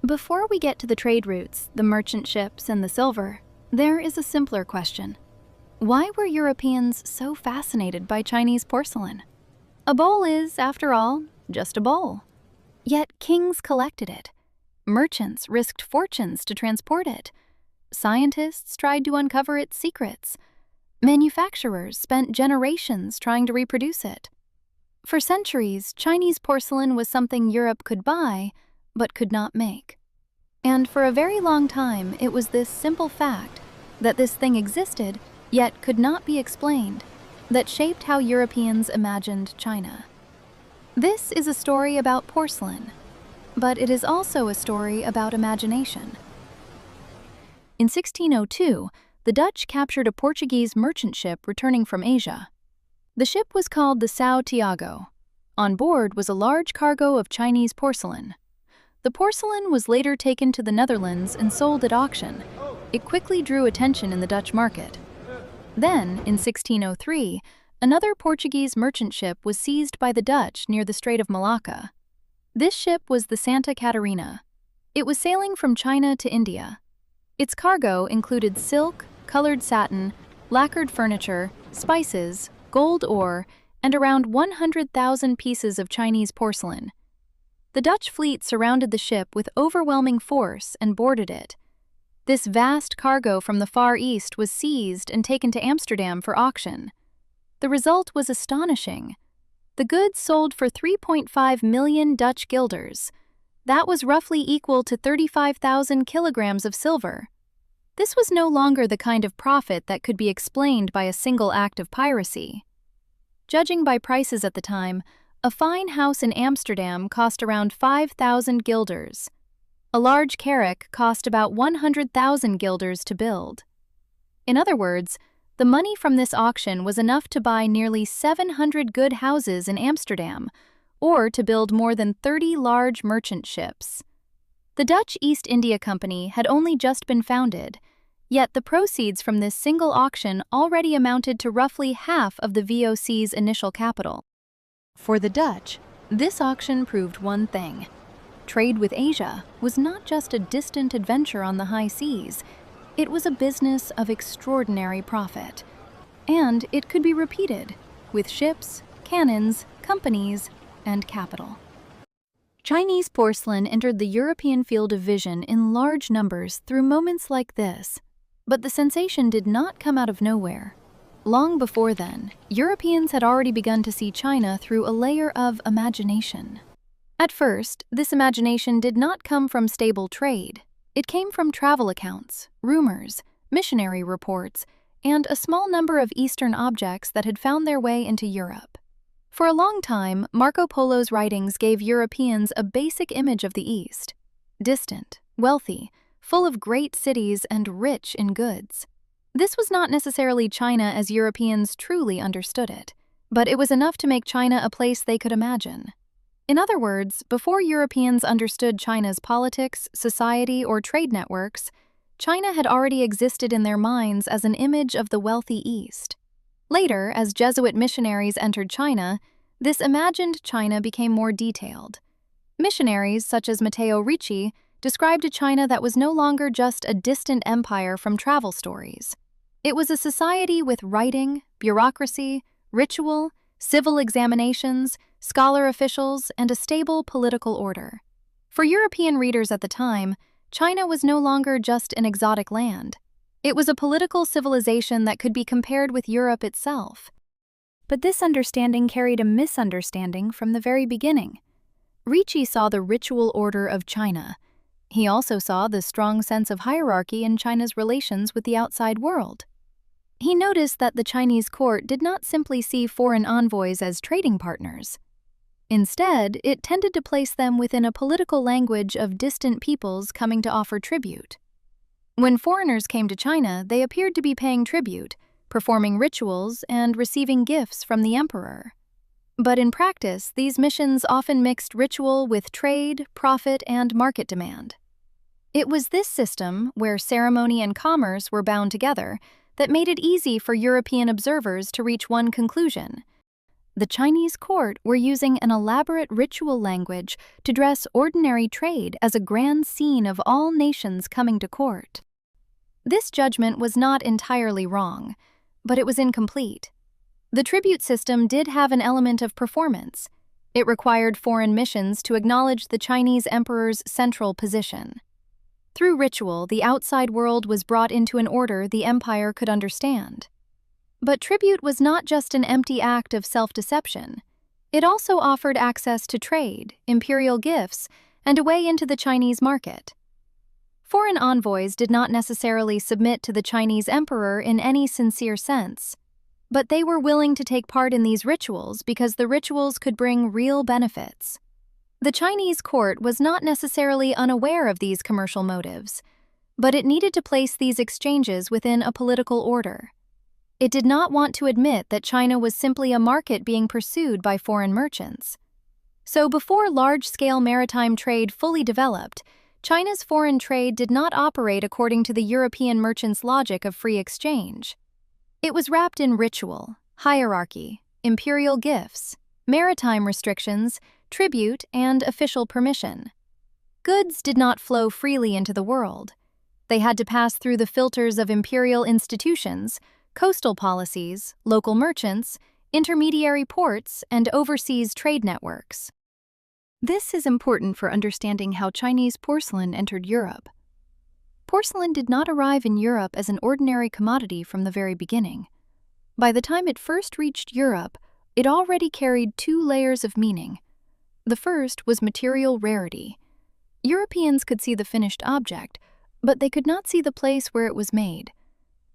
Before we get to the trade routes, the merchant ships, and the silver, there is a simpler question. Why were Europeans so fascinated by Chinese porcelain? A bowl is, after all, just a bowl. Yet kings collected it. Merchants risked fortunes to transport it. Scientists tried to uncover its secrets. Manufacturers spent generations trying to reproduce it. For centuries, Chinese porcelain was something Europe could buy, but could not make. And for a very long time, it was this simple fact that this thing existed, yet could not be explained, that shaped how Europeans imagined China. This is a story about porcelain, but it is also a story about imagination. In 1602, the Dutch captured a Portuguese merchant ship returning from Asia. The ship was called the São Tiago. On board was a large cargo of Chinese porcelain. The porcelain was later taken to the Netherlands and sold at auction. It quickly drew attention in the Dutch market. Then, in 1603, another Portuguese merchant ship was seized by the Dutch near the Strait of Malacca. This ship was the Santa Catarina. It was sailing from China to India. Its cargo included silk, colored satin, lacquered furniture, spices, gold ore, and around 100,000 pieces of Chinese porcelain. The Dutch fleet surrounded the ship with overwhelming force and boarded it. This vast cargo from the Far East was seized and taken to Amsterdam for auction. The result was astonishing. The goods sold for 3.5 million Dutch guilders. That was roughly equal to 35,000 kilograms of silver. This was no longer the kind of profit that could be explained by a single act of piracy. Judging by prices at the time, a fine house in Amsterdam cost around 5,000 guilders. A large carrack cost about 100,000 guilders to build. In other words, the money from this auction was enough to buy nearly 700 good houses in Amsterdam, or to build more than 30 large merchant ships. The Dutch East India Company had only just been founded, yet the proceeds from this single auction already amounted to roughly half of the VOC's initial capital. For the Dutch, this auction proved one thing. Trade with Asia was not just a distant adventure on the high seas, it was a business of extraordinary profit. And it could be repeated, with ships, cannons, companies, and capital. Chinese porcelain entered the European field of vision in large numbers through moments like this, but the sensation did not come out of nowhere. Long before then, Europeans had already begun to see China through a layer of imagination. At first, this imagination did not come from stable trade. It came from travel accounts, rumors, missionary reports, and a small number of Eastern objects that had found their way into Europe. For a long time, Marco Polo's writings gave Europeans a basic image of the East: distant, wealthy, full of great cities, and rich in goods. This was not necessarily China as Europeans truly understood it, but it was enough to make China a place they could imagine. In other words, before Europeans understood China's politics, society, or trade networks, China had already existed in their minds as an image of the wealthy East. Later, as Jesuit missionaries entered China, this imagined China became more detailed. Missionaries such as Matteo Ricci described a China that was no longer just a distant empire from travel stories. It was a society with writing, bureaucracy, ritual, civil examinations, scholar officials, and a stable political order. For European readers at the time, China was no longer just an exotic land. It was a political civilization that could be compared with Europe itself. But this understanding carried a misunderstanding from the very beginning. Ricci saw the ritual order of China. He also saw the strong sense of hierarchy in China's relations with the outside world. He noticed that the Chinese court did not simply see foreign envoys as trading partners. Instead, it tended to place them within a political language of distant peoples coming to offer tribute. When foreigners came to China, they appeared to be paying tribute, performing rituals, and receiving gifts from the emperor. But in practice, these missions often mixed ritual with trade, profit, and market demand. It was this system, where ceremony and commerce were bound together, that made it easy for European observers to reach one conclusion: The Chinese court were using an elaborate ritual language to dress ordinary trade as a grand scene of all nations coming to court. This judgment was not entirely wrong, but it was incomplete. The tribute system did have an element of performance. It required foreign missions to acknowledge the Chinese emperor's central position. Through ritual, the outside world was brought into an order the empire could understand. But tribute was not just an empty act of self-deception. It also offered access to trade, imperial gifts, and a way into the Chinese market. Foreign envoys did not necessarily submit to the Chinese emperor in any sincere sense, but they were willing to take part in these rituals because the rituals could bring real benefits. The Chinese court was not necessarily unaware of these commercial motives, but it needed to place these exchanges within a political order. It did not want to admit that China was simply a market being pursued by foreign merchants. So before large-scale maritime trade fully developed, China's foreign trade did not operate according to the European merchants' logic of free exchange. It was wrapped in ritual, hierarchy, imperial gifts, maritime restrictions, tribute, and official permission. Goods did not flow freely into the world. They had to pass through the filters of imperial institutions, coastal policies, local merchants, intermediary ports, and overseas trade networks. This is important for understanding how Chinese porcelain entered Europe. Porcelain did not arrive in Europe as an ordinary commodity from the very beginning. By the time it first reached Europe, it already carried two layers of meaning. The first was material rarity. Europeans could see the finished object, but they could not see the place where it was made.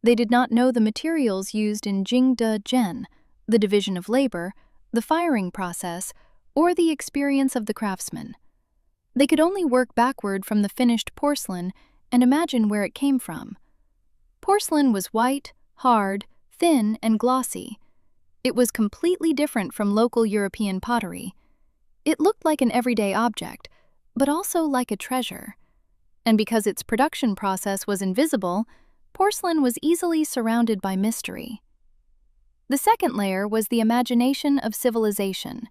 They did not know the materials used in Jingde-Zhen, the division of labor, the firing process, or the experience of the craftsman. They could only work backward from the finished porcelain and imagine where it came from. Porcelain was white, hard, thin, and glossy. It was completely different from local European pottery. It looked like an everyday object, but also like a treasure. And because its production process was invisible, porcelain was easily surrounded by mystery. The second layer was the imagination of civilization.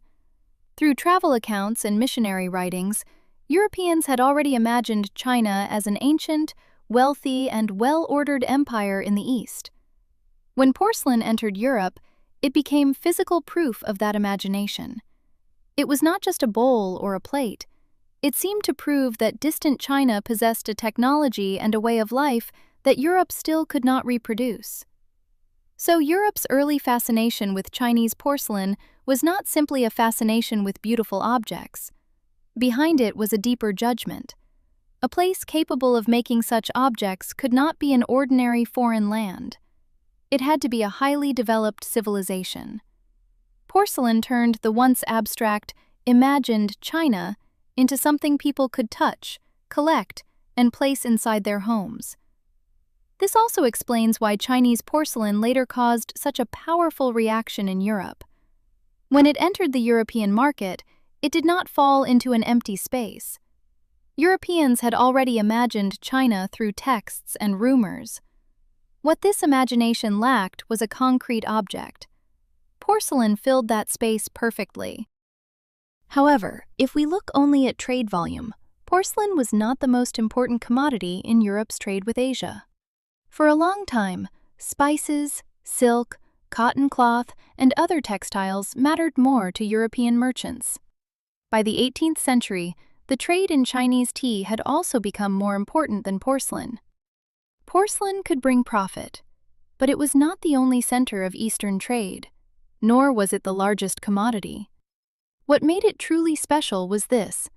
Through travel accounts and missionary writings, Europeans had already imagined China as an ancient, wealthy, and well-ordered empire in the East. When porcelain entered Europe, it became physical proof of that imagination. It was not just a bowl or a plate. It seemed to prove that distant China possessed a technology and a way of life that Europe still could not reproduce. So Europe's early fascination with Chinese porcelain was not simply a fascination with beautiful objects. Behind it was a deeper judgment. A place capable of making such objects could not be an ordinary foreign land. It had to be a highly developed civilization. Porcelain turned the once abstract, imagined China into something people could touch, collect, and place inside their homes. This also explains why Chinese porcelain later caused such a powerful reaction in Europe. When it entered the European market, it did not fall into an empty space. Europeans had already imagined China through texts and rumors. What this imagination lacked was a concrete object. Porcelain filled that space perfectly. However, if we look only at trade volume, porcelain was not the most important commodity in Europe's trade with Asia. For a long time, spices, silk, cotton cloth, and other textiles mattered more to European merchants. By the 18th century, the trade in Chinese tea had also become more important than porcelain. Porcelain could bring profit, but it was not the only center of Eastern trade, nor was it the largest commodity. What made it truly special was this: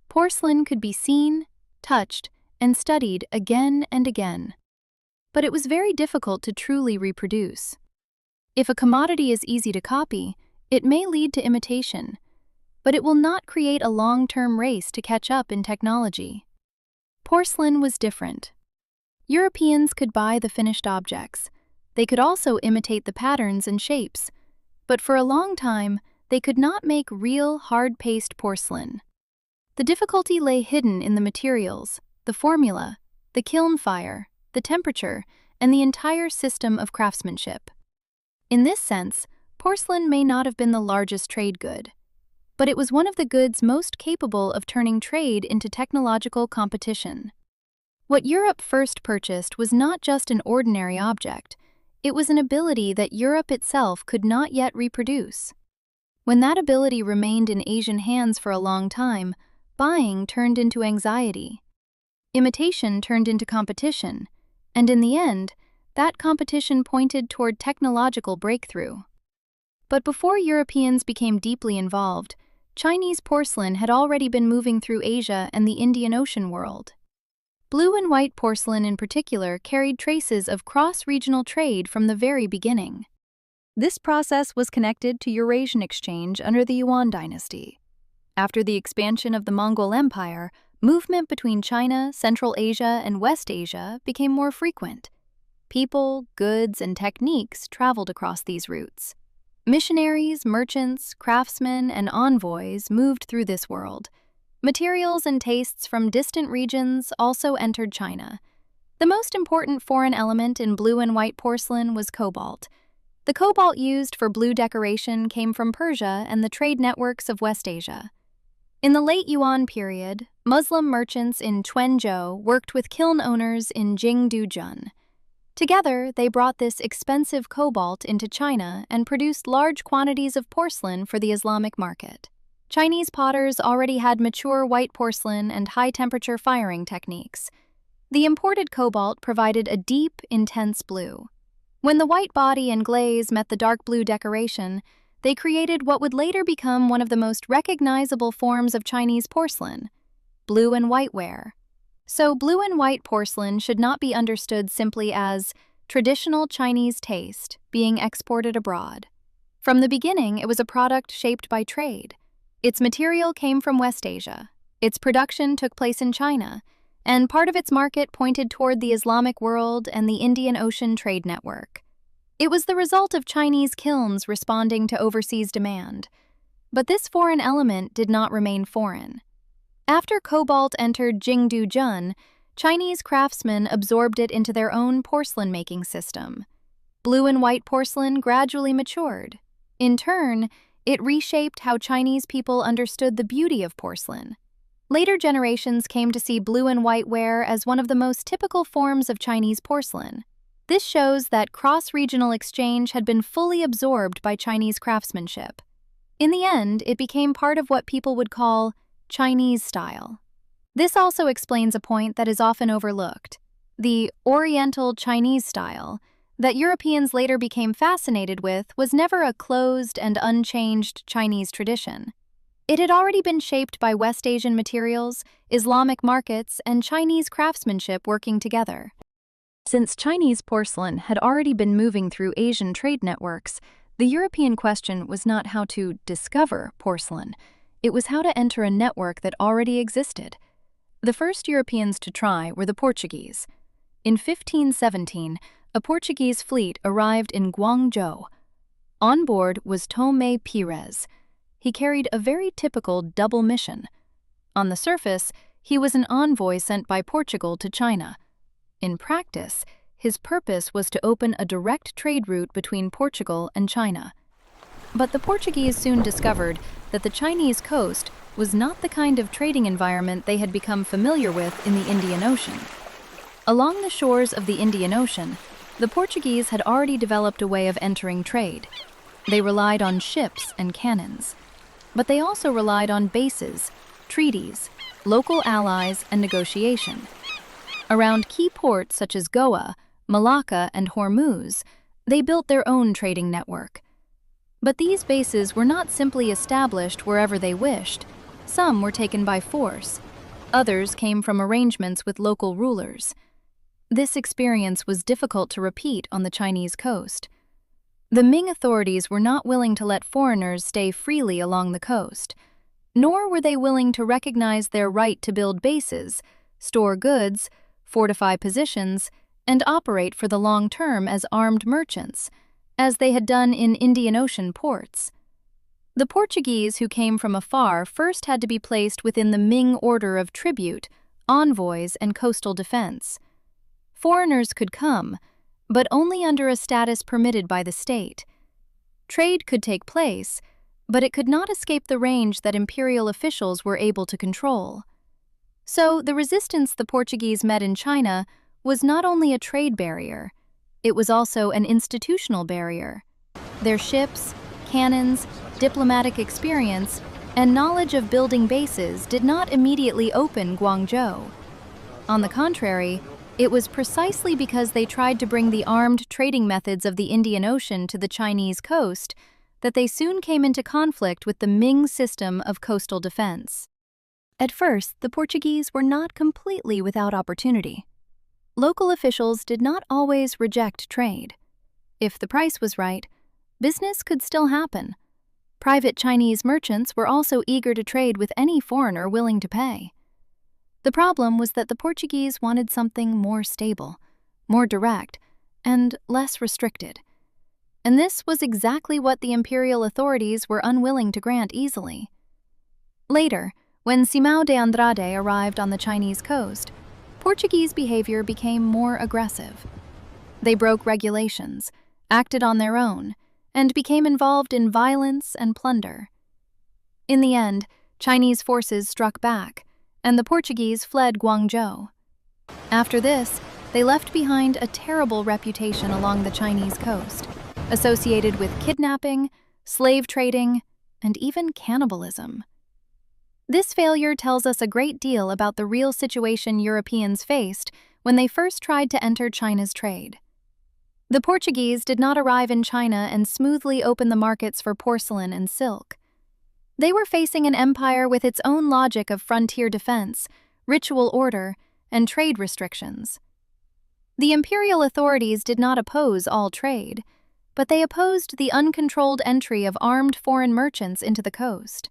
porcelain could be seen, touched, and studied again and again. But it was very difficult to truly reproduce. If a commodity is easy to copy, it may lead to imitation, but it will not create a long-term race to catch up in technology. Porcelain was different. Europeans could buy the finished objects. They could also imitate the patterns and shapes, but for a long time, they could not make real, hard-paced porcelain. The difficulty lay hidden in the materials, the formula, the kiln fire, the temperature, and the entire system of craftsmanship. In this sense, Porcelain may not have been the largest trade good, but it was one of the goods most capable of turning trade into technological competition. What Europe first purchased was not just an ordinary object, it was an ability that Europe itself could not yet reproduce. When that ability remained in Asian hands for a long time, buying turned into anxiety. Imitation turned into competition, and in the end, that competition pointed toward technological breakthrough. But before Europeans became deeply involved, Chinese porcelain had already been moving through Asia and the Indian Ocean world. Blue and white porcelain in particular carried traces of cross-regional trade from the very beginning. This process was connected to Eurasian exchange under the Yuan dynasty. After the expansion of the Mongol Empire, movement between China, Central Asia, and West Asia became more frequent. People, goods, and techniques traveled across these routes. Missionaries, merchants, craftsmen, and envoys moved through this world. Materials and tastes from distant regions also entered China. The most important foreign element in blue and white porcelain was cobalt. The cobalt used for blue decoration came from Persia and the trade networks of West Asia. In the late Yuan period, Muslim merchants in Quanzhou worked with kiln owners in Jingdujun. Together, they brought this expensive cobalt into China and produced large quantities of porcelain for the Islamic market. Chinese potters already had mature white porcelain and high-temperature firing techniques. The imported cobalt provided a deep, intense blue. When the white body and glaze met the dark blue decoration, they created what would later become one of the most recognizable forms of Chinese porcelain, blue and whiteware. So blue and white porcelain should not be understood simply as traditional Chinese taste being exported abroad. From the beginning, it was a product shaped by trade. Its material came from West Asia. Its production took place in China, and part of its market pointed toward the Islamic world and the Indian Ocean trade network. It was the result of Chinese kilns responding to overseas demand. But this foreign element did not remain foreign. After cobalt entered Jingdujun, Chinese craftsmen absorbed it into their own porcelain-making system. Blue and white porcelain gradually matured. In turn, it reshaped how Chinese people understood the beauty of porcelain. Later generations came to see blue and whiteware as one of the most typical forms of Chinese porcelain. This shows that cross-regional exchange had been fully absorbed by Chinese craftsmanship. In the end, it became part of what people would call Chinese style. This also explains a point that is often overlooked: the Oriental Chinese style that Europeans later became fascinated with was never a closed and unchanged Chinese tradition. It had already been shaped by West Asian materials, Islamic markets, and Chinese craftsmanship working together. Since Chinese porcelain had already been moving through Asian trade networks, the European question was not how to discover porcelain. It was how to enter a network that already existed. The first Europeans to try were the Portuguese. In 1517, a Portuguese fleet arrived in Guangzhou. On board was Tomé Pires. He carried a very typical double mission. On the surface, he was an envoy sent by Portugal to China. In practice, his purpose was to open a direct trade route between Portugal and China. But the Portuguese soon discovered that the Chinese coast was not the kind of trading environment they had become familiar with in the Indian Ocean. Along the shores of the Indian Ocean, the Portuguese had already developed a way of entering trade. They relied on ships and cannons. But they also relied on bases, treaties, local allies, and negotiation. Around key ports such as Goa, Malacca, and Hormuz, they built their own trading network. But these bases were not simply established wherever they wished. Some were taken by force. Others came from arrangements with local rulers. This experience was difficult to repeat on the Chinese coast. The Ming authorities were not willing to let foreigners stay freely along the coast, nor were they willing to recognize their right to build bases, store goods, fortify positions, and operate for the long term as armed merchants, as they had done in Indian Ocean ports. The Portuguese who came from afar first had to be placed within the Ming order of tribute, envoys, and coastal defense. Foreigners could come, but only under a status permitted by the state. Trade could take place, but it could not escape the range that imperial officials were able to control. So the resistance the Portuguese met in China was not only a trade barrier, it was also an institutional barrier. Their ships, cannons, diplomatic experience, and knowledge of building bases did not immediately open Guangzhou. On the contrary, it was precisely because they tried to bring the armed trading methods of the Indian Ocean to the Chinese coast that they soon came into conflict with the Ming system of coastal defense. At first, the Portuguese were not completely without opportunity. Local officials did not always reject trade. If the price was right, business could still happen. Private Chinese merchants were also eager to trade with any foreigner willing to pay. The problem was that the Portuguese wanted something more stable, more direct, and less restricted. And this was exactly what the imperial authorities were unwilling to grant easily. Later, when Simão de Andrade arrived on the Chinese coast, Portuguese behavior became more aggressive. They broke regulations, acted on their own, and became involved in violence and plunder. In the end, Chinese forces struck back, and the Portuguese fled Guangzhou. After this, they left behind a terrible reputation along the Chinese coast, associated with kidnapping, slave trading, and even cannibalism. This failure tells us a great deal about the real situation Europeans faced when they first tried to enter China's trade. The Portuguese did not arrive in China and smoothly open the markets for porcelain and silk. They were facing an empire with its own logic of frontier defense, ritual order, and trade restrictions. The imperial authorities did not oppose all trade, but they opposed the uncontrolled entry of armed foreign merchants into the coast.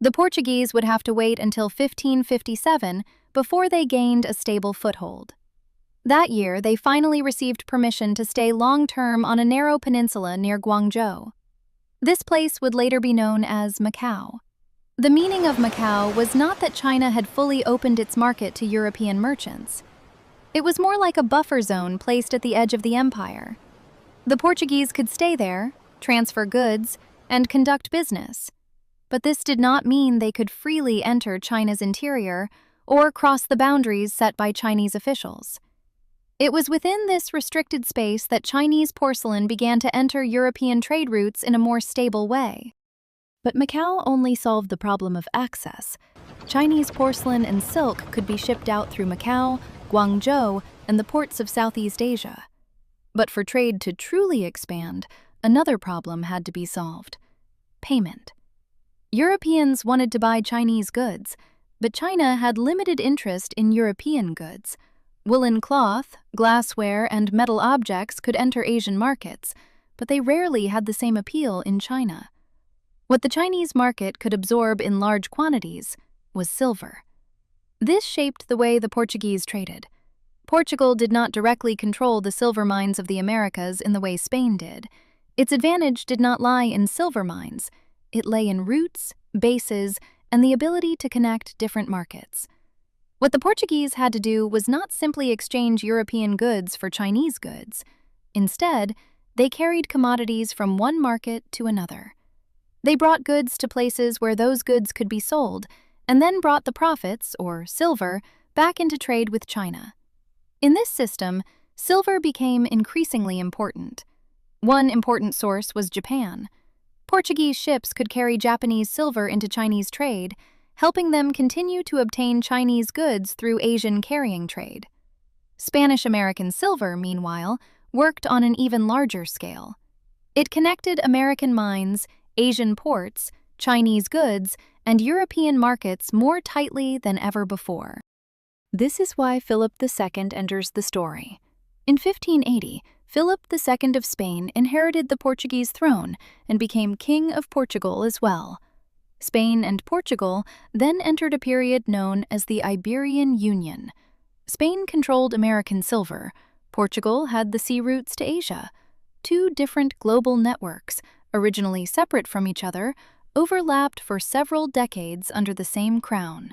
The Portuguese would have to wait until 1557 before they gained a stable foothold. That year, they finally received permission to stay long-term on a narrow peninsula near Guangzhou. This place would later be known as Macau. The meaning of Macau was not that China had fully opened its market to European merchants. It was more like a buffer zone placed at the edge of the empire. The Portuguese could stay there, transfer goods, and conduct business. But this did not mean they could freely enter China's interior or cross the boundaries set by Chinese officials. It was within this restricted space that Chinese porcelain began to enter European trade routes in a more stable way. But Macau only solved the problem of access. Chinese porcelain and silk could be shipped out through Macau, Guangzhou, and the ports of Southeast Asia. But for trade to truly expand, another problem had to be solved: payment. Europeans wanted to buy Chinese goods, but China had limited interest in European goods. Woolen cloth, glassware, and metal objects could enter Asian markets, but they rarely had the same appeal in China. What the Chinese market could absorb in large quantities was silver. This shaped the way the Portuguese traded. Portugal did not directly control the silver mines of the Americas in the way Spain did. Its advantage did not lie in silver mines. It lay in routes, bases, and the ability to connect different markets. What the Portuguese had to do was not simply exchange European goods for Chinese goods. Instead, they carried commodities from one market to another. They brought goods to places where those goods could be sold, and then brought the profits, or silver, back into trade with China. In this system, silver became increasingly important. One important source was Japan. Portuguese ships could carry Japanese silver into Chinese trade, helping them continue to obtain Chinese goods through Asian carrying trade. Spanish-American silver, meanwhile, worked on an even larger scale. It connected American mines, Asian ports, Chinese goods, and European markets more tightly than ever before. This is why Philip II enters the story. In 1580, Philip II of Spain inherited the Portuguese throne and became King of Portugal as well. Spain and Portugal then entered a period known as the Iberian Union. Spain controlled American silver. Portugal had the sea routes to Asia. Two different global networks, originally separate from each other, overlapped for several decades under the same crown.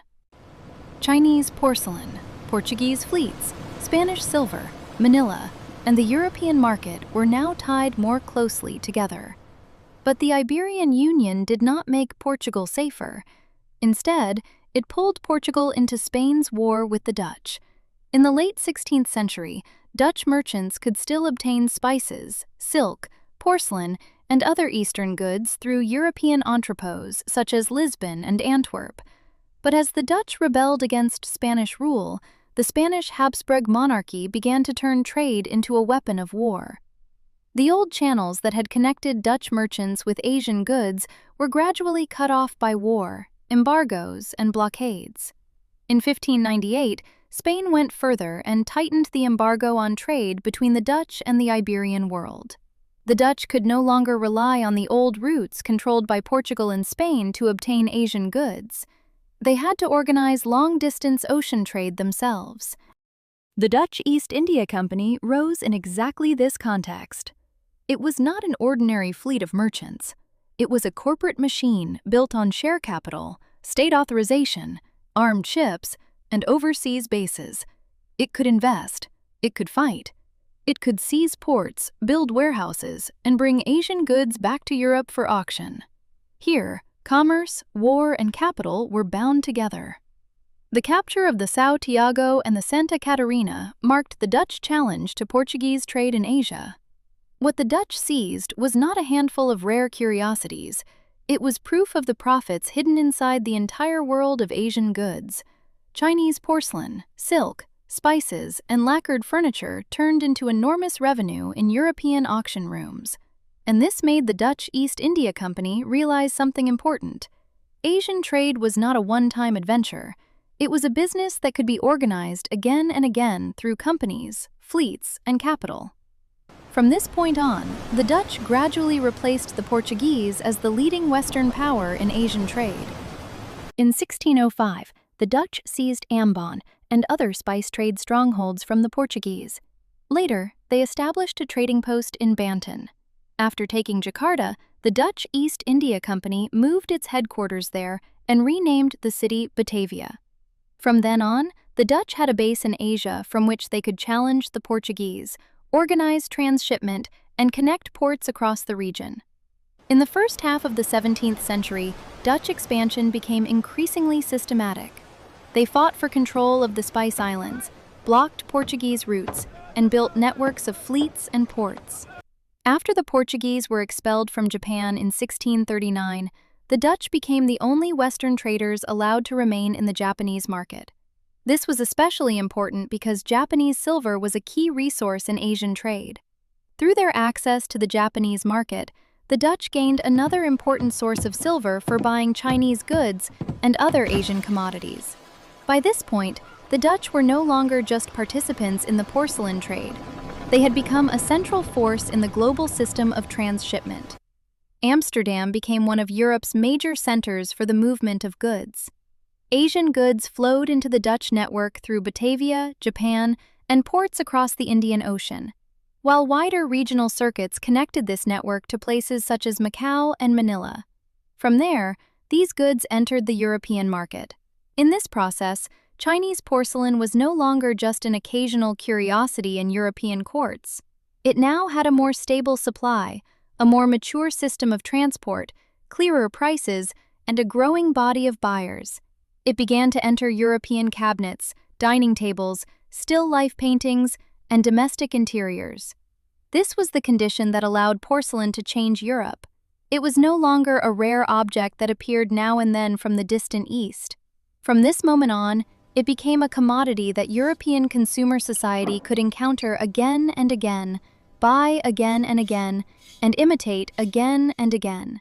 Chinese porcelain, Portuguese fleets, Spanish silver, Manila, and the European market were now tied more closely together. But the Iberian Union did not make Portugal safer. Instead, it pulled Portugal into Spain's war with the Dutch. In the late 16th century, Dutch merchants could still obtain spices, silk, porcelain, and other Eastern goods through European entrepôts such as Lisbon and Antwerp. But as the Dutch rebelled against Spanish rule, the Spanish Habsburg monarchy began to turn trade into a weapon of war. The old channels that had connected Dutch merchants with Asian goods were gradually cut off by war, embargoes, and blockades. In 1598, Spain went further and tightened the embargo on trade between the Dutch and the Iberian world. The Dutch could no longer rely on the old routes controlled by Portugal and Spain to obtain Asian goods. They had to organize long-distance ocean trade themselves. The Dutch East India Company rose in exactly this context. It was not an ordinary fleet of merchants. It was a corporate machine built on share capital, state authorization, armed ships, and overseas bases. It could invest, it could fight, it could seize ports, build warehouses, and bring Asian goods back to Europe for auction. Here, commerce, war, and capital were bound together. The capture of the São Tiago and the Santa Catarina marked the Dutch challenge to Portuguese trade in Asia. What the Dutch seized was not a handful of rare curiosities. It was proof of the profits hidden inside the entire world of Asian goods. Chinese porcelain, silk, spices, and lacquered furniture turned into enormous revenue in European auction rooms. And this made the Dutch East India Company realize something important. Asian trade was not a one-time adventure. It was a business that could be organized again and again through companies, fleets, and capital. From this point on, the Dutch gradually replaced the Portuguese as the leading Western power in Asian trade. In 1605, the Dutch seized Ambon and other spice trade strongholds from the Portuguese. Later, they established a trading post in Banten. After taking Jakarta, the Dutch East India Company moved its headquarters there and renamed the city Batavia. From then on, the Dutch had a base in Asia from which they could challenge the Portuguese, organize transshipment, and connect ports across the region. In the first half of the 17th century, Dutch expansion became increasingly systematic. They fought for control of the Spice Islands, blocked Portuguese routes, and built networks of fleets and ports. After the Portuguese were expelled from Japan in 1639, the Dutch became the only Western traders allowed to remain in the Japanese market. This was especially important because Japanese silver was a key resource in Asian trade. Through their access to the Japanese market, the Dutch gained another important source of silver for buying Chinese goods and other Asian commodities. By this point, the Dutch were no longer just participants in the porcelain trade. They had become a central force in the global system of transshipment. Amsterdam became one of Europe's major centers for the movement of goods. Asian goods flowed into the Dutch network through Batavia, Japan, and ports across the Indian Ocean, while wider regional circuits connected this network to places such as Macau and Manila. From there, these goods entered the European market. In this process, Chinese porcelain was no longer just an occasional curiosity in European courts. It now had a more stable supply, a more mature system of transport, clearer prices, and a growing body of buyers. It began to enter European cabinets, dining tables, still life paintings, and domestic interiors. This was the condition that allowed porcelain to change Europe. It was no longer a rare object that appeared now and then from the distant East. From this moment on, it became a commodity that European consumer society could encounter again and again, buy again and again, and imitate again and again.